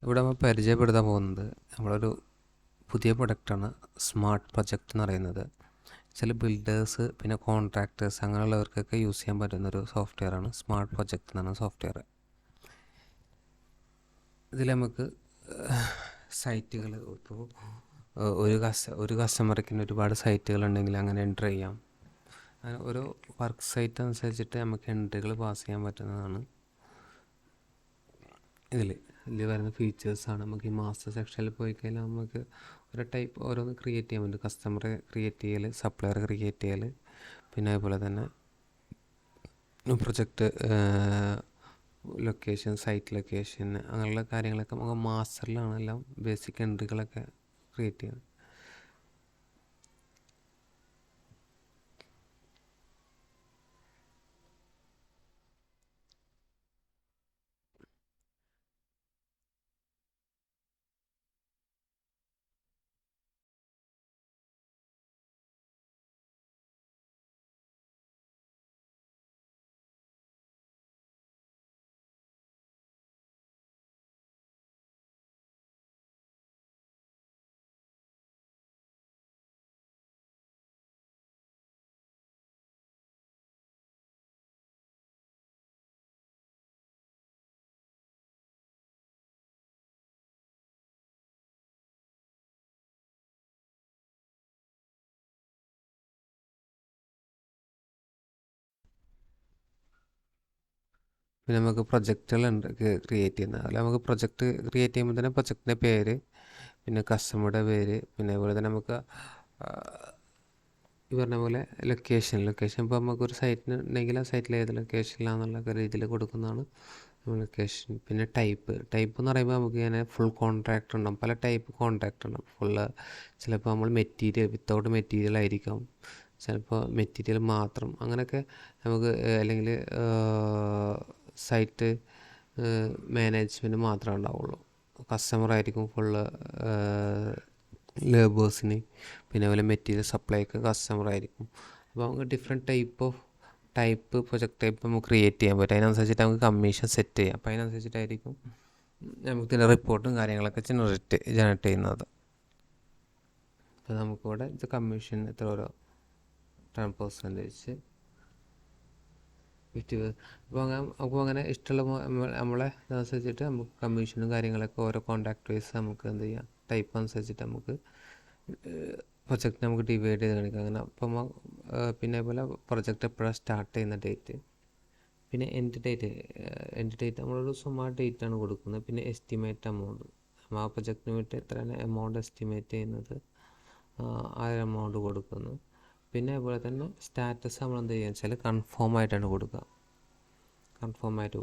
ഇവിടെ നമ്മൾ പരിചയപ്പെടുത്താൻ പോകുന്നത് നമ്മളൊരു പുതിയ പ്രൊഡക്റ്റാണ് സ്മാർട്ട് പ്രൊജക്റ്റ് എന്ന് പറയുന്നത്. ചില ബിൽഡേഴ്സ് പിന്നെ കോൺട്രാക്ടേഴ്സ് അങ്ങനെയുള്ളവർക്കൊക്കെ യൂസ് ചെയ്യാൻ പറ്റുന്നൊരു സോഫ്റ്റ്വെയറാണ് സ്മാർട്ട് പ്രൊജക്റ്റ് എന്ന് പറയുന്ന സോഫ്റ്റ്വെയർ. ഇതിൽ നമുക്ക് സൈറ്റുകൾ ഇപ്പോൾ ഒരു കസ്റ്റമർക്ക് ഒരുപാട് സൈറ്റുകൾ ഉണ്ടെങ്കിൽ അങ്ങനെ എൻ്റർ ചെയ്യാം. അങ്ങനെ ഓരോ വർക്ക് സൈറ്റ് അനുസരിച്ചിട്ട് നമുക്ക് എൻട്രികൾ പാസ് ചെയ്യാൻ പറ്റുന്നതാണ്. ഇതിൽ വരുന്ന ഫീച്ചേഴ്സാണ്. നമുക്ക് ഈ മാസ്റ്റർ സെക്ഷനിൽ പോയി കഴിഞ്ഞാൽ നമുക്ക് ഒരു ടൈപ്പ് ഓരോന്ന് ക്രിയേറ്റ് ചെയ്യാൻ പറ്റും. കസ്റ്റമറെ ക്രിയേറ്റ് ചെയ്യൽ, സപ്ലയർ ക്രിയേറ്റ് ചെയ്യൽ, പിന്നെ അതുപോലെ തന്നെ പ്രൊജക്റ്റ് ലൊക്കേഷൻ, സൈറ്റ് ലൊക്കേഷൻ, അങ്ങനെയുള്ള കാര്യങ്ങളൊക്കെ നമുക്ക് മാസ്റ്ററിലാണ് എല്ലാം ബേസിക് എൻട്രികളൊക്കെ ക്രിയേറ്റ് ചെയ്യുന്നത്. പിന്നെ നമുക്ക് പ്രൊജക്റ്റുകളുണ്ട് ക്രിയേറ്റ് ചെയ്യുന്നത്. അതിൽ നമുക്ക് പ്രൊജക്റ്റ് ക്രിയേറ്റ് ചെയ്യുമ്പോൾ തന്നെ പ്രൊജക്റ്റിൻ്റെ പേര്, പിന്നെ കസ്റ്റമറുടെ പേര്, പിന്നെ അതുപോലെ തന്നെ നമുക്ക് ഈ പറഞ്ഞ പോലെ ലൊക്കേഷൻ ഇപ്പോൾ നമുക്കൊരു സൈറ്റിന് ഉണ്ടെങ്കിൽ ആ സൈറ്റിൽ ഏത് ലൊക്കേഷനിലാണെന്നുള്ള രീതിയിൽ കൊടുക്കുന്നതാണ് ലൊക്കേഷൻ. പിന്നെ ടൈപ്പ് എന്ന് പറയുമ്പോൾ നമുക്ക് ഇങ്ങനെ ഫുൾ കോൺട്രാക്ട് ഉണ്ടാകും. പല ടൈപ്പ് കോൺട്രാക്ട് ഉണ്ടാകും. ചിലപ്പോൾ നമ്മൾ മെറ്റീരിയൽ വിത്തൗട്ട് മെറ്റീരിയൽ ആയിരിക്കും, ചിലപ്പോൾ മെറ്റീരിയൽ മാത്രം, അങ്ങനെയൊക്കെ നമുക്ക്, അല്ലെങ്കിൽ സൈറ്റ് മാനേജ്മെൻറ്റ് മാത്രമേ ഉണ്ടാവുള്ളൂ. കസ്റ്റമറായിരിക്കും ഫുള്ള് ലേബേഴ്സിന്, പിന്നെ അതുപോലെ മെറ്റീരിയൽ സപ്ലൈക്ക് കസ്റ്റമറായിരിക്കും. അപ്പോൾ നമുക്ക് ഡിഫറെൻറ്റ് ടൈപ്പ് പ്രൊജക്റ്റ് ടൈപ്പ് നമുക്ക് ക്രിയേറ്റ് ചെയ്യാൻ പറ്റും. അതിനനുസരിച്ചിട്ട് നമുക്ക് കമ്മീഷൻ സെറ്റ് ചെയ്യാം. അപ്പോൾ അതിനനുസരിച്ചിട്ടായിരിക്കും നമുക്ക് ഇതിൻ്റെ റിപ്പോർട്ടും കാര്യങ്ങളൊക്കെ ജനറേറ്റ് ചെയ്യുന്നത്. അപ്പോൾ നമുക്കിവിടെ ഇത് കമ്മീഷൻ എത്ര ഓരോ 10% 50. അപ്പോൾ അങ്ങനെ ഇഷ്ടമുള്ള നമ്മളെ അനുസരിച്ചിട്ട് നമുക്ക് കമ്മീഷനും കാര്യങ്ങളൊക്കെ ഓരോ കോൺട്രാക്ട് വൈസ് നമുക്ക് എന്ത് ചെയ്യാം, ടൈപ്പ് അനുസരിച്ചിട്ട് നമുക്ക് പ്രൊജക്റ്റ് നമുക്ക് ഡിവൈഡ് ചെയ്ത് കാണിക്കാം. അങ്ങനെ അപ്പം പിന്നെ അതുപോലെ പ്രൊജക്റ്റ് എപ്പോഴാണ് സ്റ്റാർട്ട് ചെയ്യുന്ന ഡേറ്റ്, പിന്നെ എൻഡ് ഡേറ്റ് നമ്മളൊരു സുമാർ ഡേറ്റാണ് കൊടുക്കുന്നത്. പിന്നെ എസ്റ്റിമേറ്റ് എമൗണ്ട്, നമ്മൾ ആ പ്രൊജക്റ്റിന് വേണ്ടി എത്രയാണ് എമൗണ്ട് എസ്റ്റിമേറ്റ് ചെയ്യുന്നത്, ആ എമൗണ്ട് കൊടുക്കുന്നു. പിന്നെ അതുപോലെ തന്നെ സ്റ്റാറ്റസ് നമ്മൾ എന്ത് ചെയ്യുക വെച്ചാൽ കൺഫേം ആയിട്ട്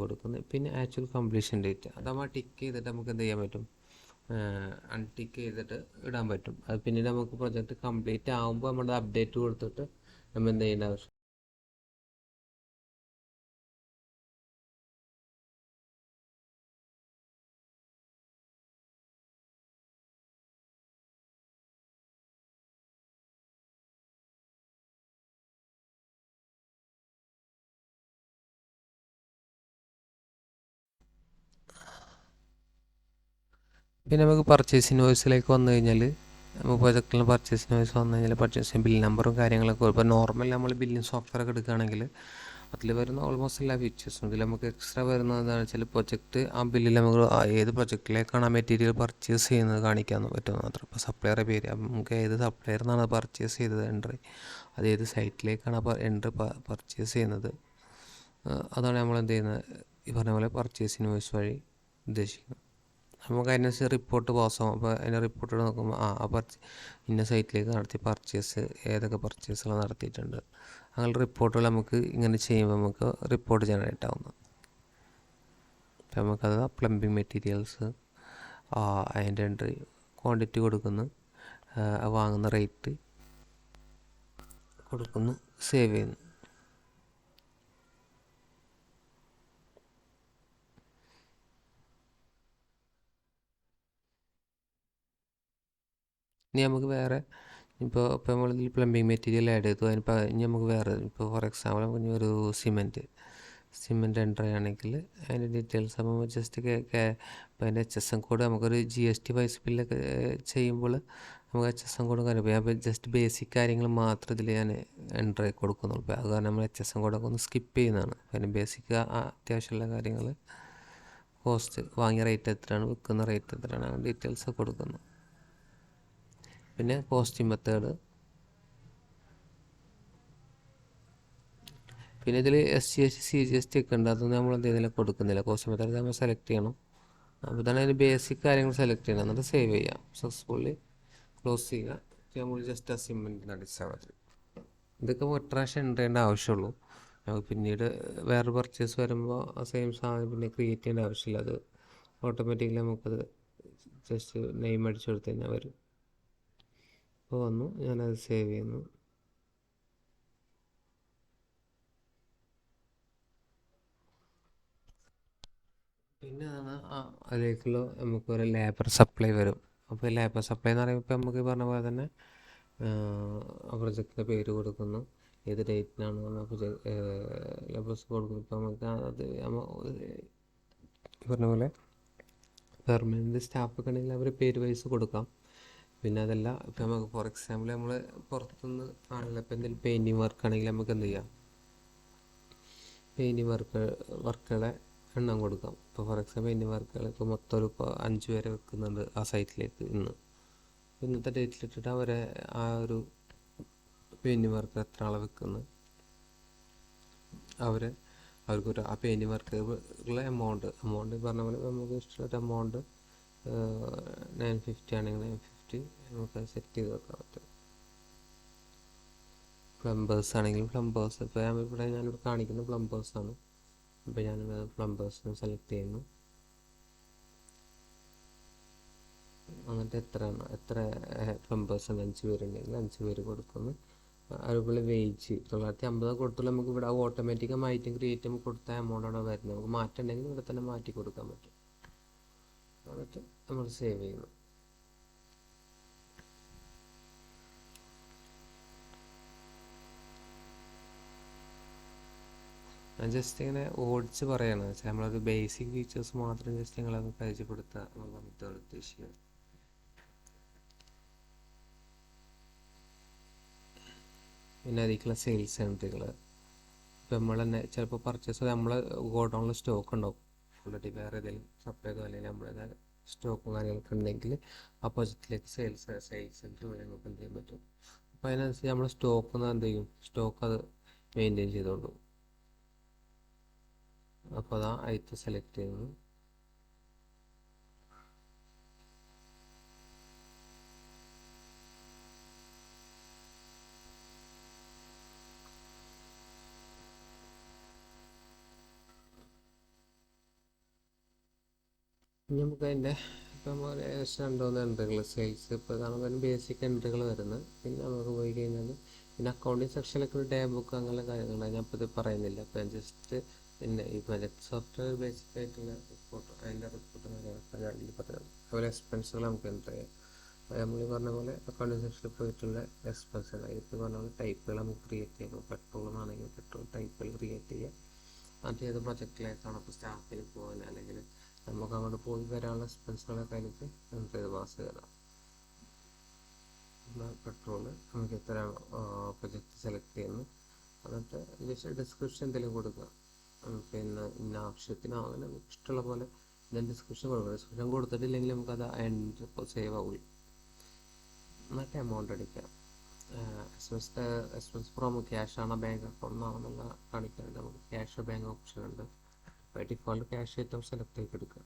കൊടുക്കുന്നത്. പിന്നെ ആക്ച്വൽ കംപ്ലീഷൻ ഡേറ്റ് അത് നമ്മൾ ടിക്ക് ചെയ്തിട്ട് നമുക്ക് എന്ത് ചെയ്യാൻ പറ്റും, അൺടിക്ക് ചെയ്തിട്ട് ഇടാൻ പറ്റും. അത് പിന്നീട് നമുക്ക് പ്രൊജക്റ്റ് കംപ്ലീറ്റ് ആകുമ്പോൾ നമ്മുടെ അപ്ഡേറ്റ് കൊടുത്തിട്ട് നമ്മൾ എന്ത് ചെയ്യേണ്ട ആവശ്യം. പിന്നെ നമുക്ക് പർച്ചേസ് ഇൻവോയ്സിലേക്ക് വന്നു കഴിഞ്ഞാൽ, നമുക്ക് പ്രൊജക്റ്റിൽ പർച്ചേസ് ഇൻവോയ്സ് വന്നു കഴിഞ്ഞാൽ പർച്ചേസിങ് ബിൽ നമ്പറും കാര്യങ്ങളൊക്കെ. ഇപ്പോൾ നോർമൽ നമ്മൾ ബില്ലിംഗ് സോഫ്റ്റ്വെയർ ഒക്കെ എടുക്കുകയാണെങ്കിൽ അതിൽ വരുന്ന ഓൾമോസ്റ്റ് എല്ലാ ഫീച്ചേഴ്സും. ഇതിൽ നമുക്ക് എക്സ്ട്രാ വരുന്നത് എന്താണെന്ന് വെച്ചാൽ പ്രൊജക്റ്റ് ആ ബില്ലിൽ നമുക്ക് ഏത് പ്രൊജക്റ്റിലേക്കാണ് ആ മെറ്റീരിയൽ പർച്ചേസ് ചെയ്യുന്നത് കാണിക്കാൻ പറ്റും മാത്രം. ഇപ്പോൾ സപ്ലയറുടെ പേര്, നമുക്ക് ഏത് സപ്ലയറിൽ നിന്നാണ് പർച്ചേസ് ചെയ്തത് എൻട്രി, അത് ഏത് സൈറ്റിലേക്കാണ് എൻട്രി പർച്ചേസ് ചെയ്യുന്നത്, അതാണ് നമ്മൾ എന്ത് ചെയ്യുന്നത് ഈ പറഞ്ഞ പോലെ പർച്ചേസ് ഇൻവോയ്സ് വഴി ഉദ്ദേശിക്കുന്നത്. നമുക്ക് അതിനനുസരിച്ച് റിപ്പോർട്ട് പാസ്സാകും. അപ്പോൾ അതിൻ്റെ റിപ്പോർട്ട് നോക്കുമ്പോൾ ഇന്ന സൈറ്റിലേക്ക് നടത്തിയ പർച്ചേസ്, ഏതൊക്കെ പർച്ചേസുകൾ നടത്തിയിട്ടുണ്ട്, അങ്ങനെ റിപ്പോർട്ടുകൾ നമുക്ക് ഇങ്ങനെ ചെയ്യുമ്പോൾ നമുക്ക് റിപ്പോർട്ട് ജനറേറ്റ് ആവുന്നു. അപ്പോൾ നമുക്കത് പ്ലംബിംഗ് മെറ്റീരിയൽസ്, അതിൻ്റെ എൻട്രി, ക്വാണ്ടിറ്റി കൊടുക്കുന്നു, വാങ്ങുന്ന റേറ്റ് കൊടുക്കുന്നു, സേവ് ചെയ്യുന്നു. ഇനി നമുക്ക് വേറെ ഇപ്പോൾ നമ്മളിതിൽ പ്ലംബിംഗ് മെറ്റീരിയൽ ആഡ് ചെയ്തു, ഇനി നമുക്ക് വേറെ ഇപ്പോൾ ഫോർ എക്സാമ്പിൾ നമുക്ക് ഇനി ഒരു സിമെൻറ്റ് സിമെൻ്റ് എൻ്റർ ചെയ്യുകയാണെങ്കിൽ അതിൻ്റെ ഡീറ്റെയിൽസ് അപ്പോൾ ജസ്റ്റ് ഇപ്പോൾ അതിൻ്റെ HSM കോഡ് നമുക്കൊരു GST പൈസ ബില്ലൊക്കെ ചെയ്യുമ്പോൾ നമുക്ക് HSM കോഡും കാര്യം അപ്പോൾ ജസ്റ്റ് ബേസിക് കാര്യങ്ങൾ മാത്രം ഇതിൽ ഞാൻ എൻ്റർ ആയി കൊടുക്കുന്നുള്ളൂ. അത് കാരണം നമ്മൾ HSM കോഡൊക്കെ ഒന്ന് സ്കിപ്പ് ചെയ്യുന്നതാണ്. അതിന് ബേസിക് അത്യാവശ്യമുള്ള കാര്യങ്ങൾ കോസ്റ്റ് വാങ്ങിയ റേറ്റ് എത്രയാണ്, വിൽക്കുന്ന റേറ്റ് എത്രയാണ്, അങ്ങനെ ഡീറ്റെയിൽസ് കൊടുക്കുന്നു. പിന്നെ കോസ്റ്റിംഗ് മെത്തേഡ്, പിന്നെ ഇതിൽ SGST CGST ഒക്കെ ഉണ്ട്. അതൊന്നും നമ്മൾ എന്ത് ചെയ്യുന്നില്ല, കൊടുക്കുന്നില്ല. കോസ്റ്റിംഗ് മെത്തേഡ് നമ്മൾ സെലക്ട് ചെയ്യണം. അപ്പോൾ ഇതാണ് അതിന് ബേസിക് കാര്യങ്ങൾ സെലക്ട് ചെയ്യണം. എന്നിട്ട് സേവ് ചെയ്യാം. സക്സസ്ഫുള്ളി ക്ലോസ് ചെയ്യുക. നമ്മൾ ജസ്റ്റ് അസൈൻമെൻറ്റിന് അടിച്ചാൽ മതി. ഇതൊക്കെ ഒരു പ്രാവശ്യം എൻ്റർ ചെയ്യേണ്ട ആവശ്യമുള്ളൂ. നമുക്ക് പിന്നീട് വേറെ പർച്ചേസ് വരുമ്പോൾ ആ സെയിം സാധനം പിന്നെ ക്രിയേറ്റ് ചെയ്യേണ്ട ആവശ്യമില്ല. അത് ഓട്ടോമാറ്റിക്കലി നമുക്കത് ജസ്റ്റ് നെയിം അടിച്ചു കൊടുത്തു കഴിഞ്ഞാൽ വരും. ഇപ്പോൾ വന്നു, ഞാനത് സേവ് ചെയ്യുന്നു. പിന്നെ അതിലേക്കുള്ള നമുക്കൊരു ലേബർ സപ്ലൈ വരും. അപ്പോൾ ലേബർ സപ്ലൈ എന്ന് പറയുമ്പോൾ ഇപ്പോൾ നമുക്ക് പറഞ്ഞ പോലെ തന്നെ ആ പ്രൊജക്റ്റിൻ്റെ പേര് കൊടുക്കുന്നു, ഏത് ഡേറ്റിനാണ് ലേബേഴ്സ് കൊടുക്കുന്നത്. ഇപ്പോൾ നമുക്ക് അത് പറഞ്ഞ പോലെ പെർമനൻറ്റ് സ്റ്റാഫൊക്കെ ഉണ്ടെങ്കിൽ അവർ പേര് വൈസ് കൊടുക്കാം. പിന്നെ അതല്ല ഇപ്പോൾ നമുക്ക് ഫോർ എക്സാമ്പിൾ നമ്മൾ പുറത്തുനിന്ന് ആണല്ലോ, ഇപ്പോൾ എന്തെങ്കിലും പെയിൻറ്റിങ് വർക്ക് ആണെങ്കിൽ നമുക്ക് എന്ത് ചെയ്യാം, പെയിൻറ്റിങ് വർക്കുകളെ എണ്ണം കൊടുക്കാം. ഇപ്പോൾ ഫോർ എക്സാമ്പിൾ പെയിൻറ്റിങ് വർക്കുകൾ ഇപ്പോൾ മൊത്തം ഒരു 5 പേരെ വെക്കുന്നുണ്ട് ആ സൈറ്റിലേക്ക് ഇന്നത്തെ ഡേറ്റിലിട്ടിട്ട് അവരെ ആ ഒരു പെയിൻറ്റിങ് വർക്ക് എത്ര ആളെ വെക്കുന്നത് അവർക്കൊരു ആ പെയിൻറ്റിങ് വർക്കുള്ള എമൗണ്ട് പറഞ്ഞ പോലെ നമുക്ക് ഇഷ്ടമുള്ള എമൗണ്ട് 950 ആണെങ്കിൽ 950 നമുക്ക് സെറ്റ് ചെയ്ത് വെക്കാൻ പറ്റും. പ്ലംബേഴ്സ് ആണെങ്കിലും പ്ലംബേഴ്സ്, ഇപ്പോൾ ഞാനിവിടെ കാണിക്കുന്നത് പ്ലംബേഴ്സാണ്. ഇപ്പോൾ ഞാൻ പ്ലംബേഴ്സിന് സെലക്ട് ചെയ്യുന്നു. എന്നിട്ട് എത്ര പ്ലംബേഴ്സ് ഉണ്ട്, 5 പേരുണ്ടെങ്കിൽ 5 പേര് കൊടുക്കുന്നു. അതുപോലെ വേജ് 950 കൊടുത്തുള്ള നമുക്ക് ഇവിടെ ഓട്ടോമാറ്റിക്കായി മാറ്റം ക്രിയേറ്റ് ചെയ്യുമ്പോൾ കൊടുത്ത എമൗണ്ടാണ് വരുന്നത്. നമുക്ക് മാറ്റം ഉണ്ടെങ്കിൽ ഇവിടെ തന്നെ മാറ്റി കൊടുക്കാൻ പറ്റും. എന്നിട്ട് നമ്മൾ സേവ് ചെയ്യുന്നു. ജസ്റ്റ് ഇങ്ങനെ ഓടിച്ച് പറയണം, വെച്ചാൽ നമ്മളൊരു ബേസിക് ഫീച്ചേഴ്സ് മാത്രം ജസ്റ്റ് ഞങ്ങളൊന്ന് പരിചയപ്പെടുത്തുക എന്നുള്ള മെത്തേഡ് ഉദ്ദേശിക്കുന്നത്. പിന്നെ അതിലേക്കുള്ള സെയിൽസ് എൻട്രികൾ, ഇപ്പോൾ നമ്മൾ തന്നെ ചിലപ്പോൾ പർച്ചേസ് നമ്മളെ ഗോഡൗണിൽ സ്റ്റോക്ക് ഉണ്ടാവും ഓൾറെഡി, വേറെ ഏതെങ്കിലും സപ്ലൈ ചെയ്തോ അല്ലെങ്കിൽ നമ്മുടെ സ്റ്റോക്കും കാര്യങ്ങളൊക്കെ ഉണ്ടെങ്കിൽ ആ പ്രൊജക്റ്റിലേക്ക് സെയിൽസ് എൻട്രി വഴി നമുക്ക് എന്ത് ചെയ്യാൻ പറ്റും. അപ്പോൾ അതിനനുസരിച്ച് നമ്മൾ സ്റ്റോക്ക് എന്ത് ചെയ്യും, സ്റ്റോക്ക് അത് മെയിൻറ്റെയിൻ ചെയ്തോളൂ. അപ്പോൾ അതാ ഐറ്റം സെലക്ട് ചെയ്യുന്നു. നമുക്ക് അതിൻ്റെ ഇപ്പം ഏകദേശം 2-3 എൻട്രികൾ സെയിൽസ് ഇപ്പോൾ കാണുമ്പോൾ ബേസിക് എൻട്രികൾ വരുന്നത്. പിന്നെ നമുക്ക് പോയി കഴിഞ്ഞാൽ പിന്നെ അക്കൗണ്ടിങ് സെക്ഷനിലൊക്കെ ഒരു ഡേ ബുക്ക് അങ്ങനെയുള്ള കാര്യങ്ങളാണ്, ഞാൻ ഇപ്പോൾ ഇത് പറയുന്നില്ല. അപ്പോൾ ജസ്റ്റ് പിന്നെ ഈ പ്രൊജക്ട് സോഫ്റ്റ്വെയർ ബേസിക് ആയിട്ടുള്ള റിപ്പോർട്ട്, അതിൻ്റെ റിപ്പോർട്ട് കാര്യങ്ങളൊക്കെ ഞാൻ ഇതിൽ പറയുന്നത്. അതുപോലെ എക്സ്പെൻസുകൾ നമുക്ക് എൻ്റർ ചെയ്യാം. നമ്മൾ പറഞ്ഞ പോലെ അക്കൗണ്ടിങ് സെക്ഷനിൽ പോയിട്ടുള്ള എക്സ്പെൻസുകൾ ഇപ്പോൾ പറഞ്ഞ പോലെ ടൈപ്പുകൾ നമുക്ക് ക്രിയേറ്റ് ചെയ്യാം. പെട്രോൾ എന്നാണെങ്കിൽ പെട്രോൾ ടൈപ്പുകൾ ക്രിയേറ്റ് ചെയ്യാം. അത് ഏത് പ്രൊജക്റ്റിലേക്കാണ് ഇപ്പോൾ സ്റ്റാഫിൽ പോകാൻ അല്ലെങ്കിൽ നമുക്ക് അങ്ങോട്ട് പോയി വരാനുള്ള എക്സ്പെൻസുകളൊക്കെ അതിലേക്ക് എൻ്റർ ചെയ്ത് പാസ് ചെയ്യണം. പെട്രോള് നമുക്ക് എത്ര പ്രൊജക്റ്റ് സെലക്ട് ചെയ്യുന്നു, എന്നിട്ട് ജസ്റ്റ് ഡിസ്ക്രിപ്ഷൻ എന്തെങ്കിലും കൊടുക്കുക. പിന്നെ ഇന്ന ആവശ്യത്തിന് അങ്ങനെ ഇഷ്ടമുള്ള പോലെ ഞാൻ ഡിസ്ക്രിപ്ഷൻ കൊടുക്കുക. ഡിസ്ക്രിപ്ഷൻ കൊടുത്തിട്ടില്ലെങ്കിൽ നമുക്കത് എൻഡ് സേവ് ആവില്ല. എന്നിട്ട് എമൗണ്ട് അടിക്കാം. എക്സ്പെൻസ് ഫ്രോം ക്യാഷ് ആണോ ബാങ്ക് അക്കൗണ്ട് ആണെന്നുള്ള കാണിക്കാനുണ്ട്. നമുക്ക് ക്യാഷ് ബാങ്ക് ഓപ്ഷൻ ഉണ്ട്. ബൈ ഡിഫോൾട്ട് ക്യാഷ് ഏറ്റവും സെലക്ട് ചെയ്ത് എടുക്കുക.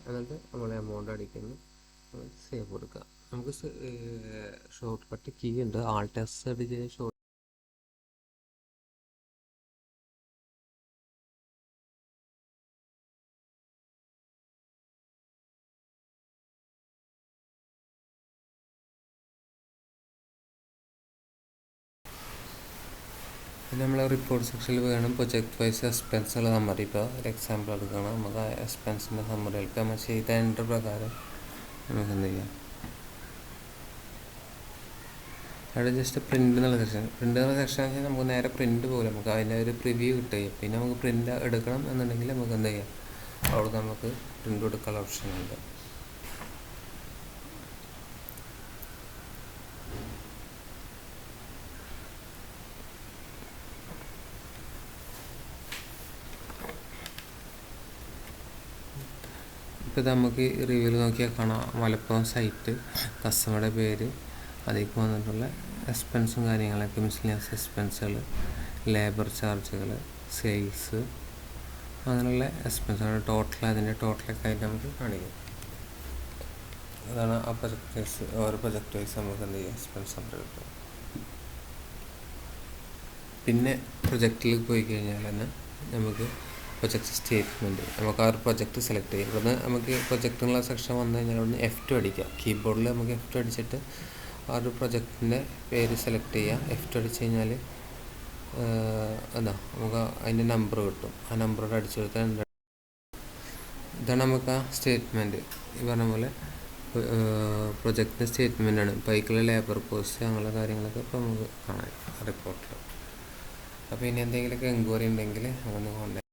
എന്നിട്ട് നമ്മൾ എമൗണ്ട് അടിക്കുന്നു, സേവ് കൊടുക്കുക. നമുക്ക് ഷോർട്ട് കട്ട് കീ ഉണ്ട്, ആൾട്ട് എസ് അടിച്ച് ഷോർട്ട് പിന്നെ നമ്മൾ റിപ്പോർട്ട് സെക്ഷനിൽ വേണം പ്രൊജക്ട് വൈസ് എക്സ്പെൻസുകൾ സമ്മറി. ഇപ്പോൾ ഒരു എക്സാമ്പിൾ എടുക്കണം, നമുക്ക് ആ എക്സ്പെൻസിൻ്റെ സമ്മറി ഇപ്പോൾ നമ്മൾ ചെയ്ത എൻട്രി പ്രകാരം നമുക്ക് എന്ത് ചെയ്യാം, അവിടെ ജസ്റ്റ് പ്രിൻ്റ് എന്നുള്ള സെക്ഷൻ വെച്ചാൽ നമുക്ക് നേരെ പ്രിൻ്റ് പോലെ നമുക്ക് അതിൻ്റെ ഒരു പ്രിവ്യൂ കിട്ടുകയും പിന്നെ നമുക്ക് പ്രിൻ്റ് എടുക്കണം എന്നുണ്ടെങ്കിൽ നമുക്ക് എന്ത് ചെയ്യാം, അവിടെ നമുക്ക് പ്രിൻ്റ് എടുക്കാനുള്ള ഓപ്ഷൻ ഉണ്ട്. ഇപ്പോൾ ഇത് നമുക്ക് റിവ്യൂവിൽ നോക്കിയാൽ കാണാം, മലപ്പുറം സൈറ്റ്, കസ്റ്റമറുടെ പേര്, അതിലേക്ക് വന്നിട്ടുള്ള എക്സ്പെൻസും കാര്യങ്ങളൊക്കെ, മിസ്ലിനിയസ് എക്സ്പെൻസുകൾ, ലേബർ ചാർജുകൾ, സെയിൽസ്, അങ്ങനെയുള്ള എക്സ്പെൻസുകൾ ടോട്ടൽ, അതിൻ്റെ ടോട്ടലൊക്കെ ആയിട്ട് നമുക്ക് കാണിക്കും. അതാണ് ആ പ്രൊജക്ട് വൈസ്, ഓരോ പ്രൊജക്ട് വൈസ് നമുക്ക് എന്ത് ചെയ്യും, എക്സ്പെൻസ് നമ്പർ കിട്ടും. പിന്നെ പ്രൊജക്റ്റിൽ പോയി കഴിഞ്ഞാൽ തന്നെ നമുക്ക് പ്രൊജക്റ്റ് സ്റ്റേറ്റ്മെൻറ്റ്, നമുക്ക് ആ ഒരു പ്രൊജക്റ്റ് സെലക്ട് ചെയ്യും. ഇവിടുന്ന് നമുക്ക് പ്രൊജക്റ്റിനുള്ള സെക്ഷൻ വന്നു കഴിഞ്ഞാൽ ഇവിടുന്ന് F2 അടിക്കുക. കീബോർഡിൽ നമുക്ക് F2 അടിച്ചിട്ട് ആ ഒരു പ്രൊജക്റ്റിൻ്റെ പേര് സെലക്ട് ചെയ്യുക. F2 അടിച്ച് കഴിഞ്ഞാൽ നമുക്ക് അതിൻ്റെ നമ്പർ കിട്ടും. ആ നമ്പറോട് അടിച്ചു കൊടുത്താൽ ഇതാണ് നമുക്ക് ആ സ്റ്റേറ്റ്മെൻറ്റ്. ഈ പറഞ്ഞ പോലെ പ്രൊജക്റ്റിൻ്റെ സ്റ്റേറ്റ്മെൻറ്റാണ്. ബൈക്കുള്ള ലേബർ കോസ്റ്റ് അങ്ങനെയുള്ള കാര്യങ്ങളൊക്കെ ഇപ്പോൾ നമുക്ക് കാണാം റിപ്പോർട്ടിൽ. അപ്പോൾ ഇനി എന്തെങ്കിലുമൊക്കെ എൻക്വയറി ഉണ്ടെങ്കിൽ അങ്ങനെ കോൺടാക്ട്